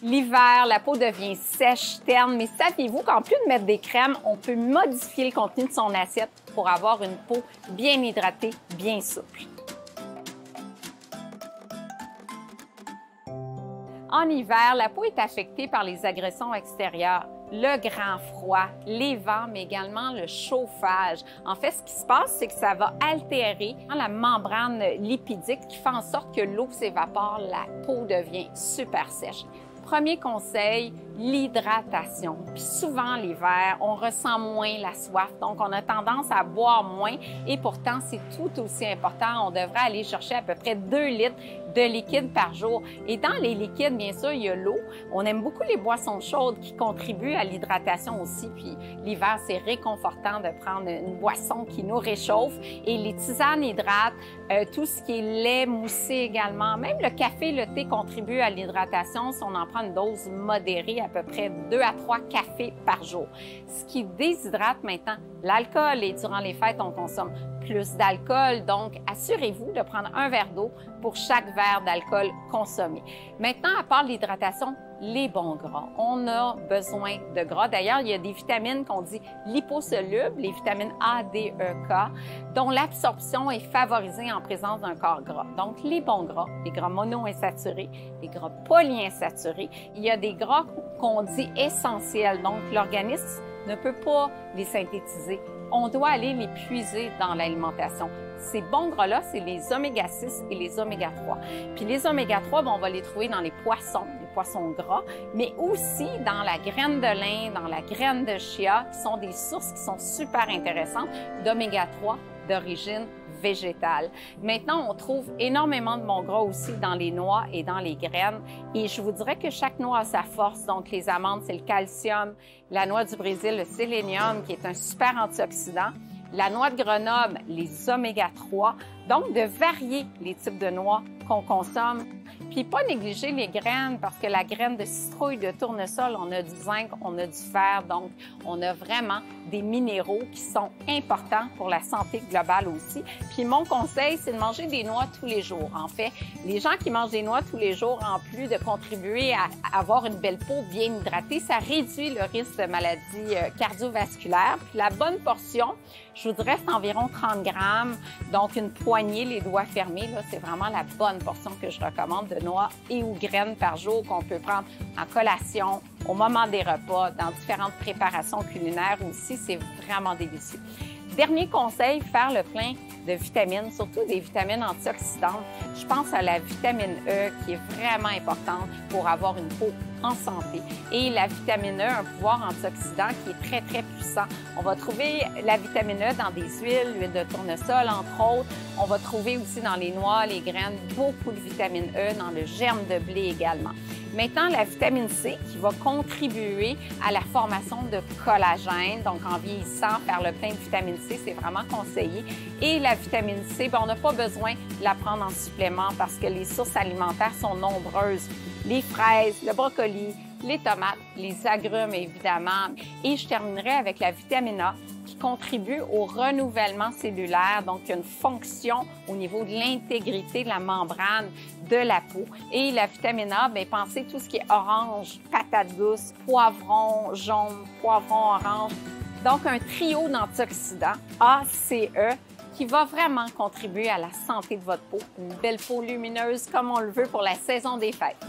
L'hiver, la peau devient sèche, terne, mais saviez-vous qu'en plus de mettre des crèmes, on peut modifier le contenu de son assiette pour avoir une peau bien hydratée, bien souple. En hiver, la peau est affectée par les agressions extérieures, le grand froid, les vents, mais également le chauffage. En fait, ce qui se passe, c'est que ça va altérer la membrane lipidique qui fait en sorte que l'eau s'évapore, la peau devient super sèche. Premier conseil, l'hydratation. Puis souvent, l'hiver, on ressent moins la soif, donc on a tendance à boire moins et pourtant, c'est tout aussi important. On devrait aller chercher à peu près 2 litres de liquide par jour. Et dans les liquides, bien sûr, il y a l'eau. On aime beaucoup les boissons chaudes qui contribuent à l'hydratation aussi. Puis l'hiver, c'est réconfortant de prendre une boisson qui nous réchauffe. Et les tisanes hydratent, tout ce qui est lait moussé également. Même le café, le thé contribuent à l'hydratation si on en prend une dose modérée, à peu près 2 à 3 cafés par jour. Ce qui déshydrate maintenant, l'alcool. Et durant les fêtes, on consomme plus d'alcool. Donc, assurez-vous de prendre un verre d'eau pour chaque verre d'alcool consommé. Maintenant, à part l'hydratation, les bons gras. On a besoin de gras. D'ailleurs, il y a des vitamines qu'on dit liposolubles, les vitamines A, D, E, K, dont l'absorption est favorisée en présence d'un corps gras. Donc, les bons gras, les gras monoinsaturés, les gras polyinsaturés. Il y a des gras qu'on dit essentiels. Donc, l'organisme ne peut pas les synthétiser. On doit aller les puiser dans l'alimentation. Ces bons gras-là, c'est les oméga-6 et les oméga-3. Puis les oméga-3, on va les trouver dans les poissons gras, mais aussi dans la graine de lin, dans la graine de chia, qui sont des sources qui sont super intéressantes d'oméga-3 d'origine végétale. Maintenant, on trouve énormément de bons gras aussi dans les noix et dans les graines. Et je vous dirais que chaque noix a sa force. Donc, les amandes, c'est le calcium. La noix du Brésil, le sélénium, qui est un super antioxydant. La noix de Grenoble, les oméga-3. Donc, de varier les types de noix qu'on consomme. Puis, pas négliger les graines, parce que la graine de citrouille, de tournesol, on a du zinc, on a du fer. Donc, on a vraiment des minéraux qui sont importants pour la santé globale aussi. Puis, mon conseil, c'est de manger des noix tous les jours. En fait, les gens qui mangent des noix tous les jours, en plus de contribuer à avoir une belle peau bien hydratée, ça réduit le risque de maladies cardiovasculaires. Puis, la bonne portion, je vous dirais, c'est environ 30 grammes. Donc, une poignée, les doigts fermés, là, c'est vraiment la bonne portion que je recommande de noix et ou graines par jour qu'on peut prendre en collation, au moment des repas, dans différentes préparations culinaires aussi. C'est vraiment délicieux. Dernier conseil, faire le plein de vitamines, surtout des vitamines antioxydantes. Je pense à la vitamine E qui est vraiment importante pour avoir une peau en santé. Et la vitamine E a un pouvoir antioxydant qui est très, très puissant. On va trouver la vitamine E dans des huiles, l'huile de tournesol, entre autres. On va trouver aussi dans les noix, les graines, beaucoup de vitamine E, dans le germe de blé également. Maintenant, la vitamine C qui va contribuer à la formation de collagène. Donc, en vieillissant, faire le plein de vitamine C, c'est vraiment conseillé. Et la vitamine C, on n'a pas besoin de la prendre en supplément parce que les sources alimentaires sont nombreuses. Les fraises, le brocoli, les tomates, les agrumes, évidemment. Et je terminerai avec la vitamine A qui contribue au renouvellement cellulaire, donc il y a une fonction au niveau de l'intégrité de la membrane de la peau. Et la vitamine A, pensez tout ce qui est orange, patate douce, poivron jaune, poivron orange. Donc, un trio d'antioxydants A, C, E qui va vraiment contribuer à la santé de votre peau. Une belle peau lumineuse comme on le veut pour la saison des fêtes.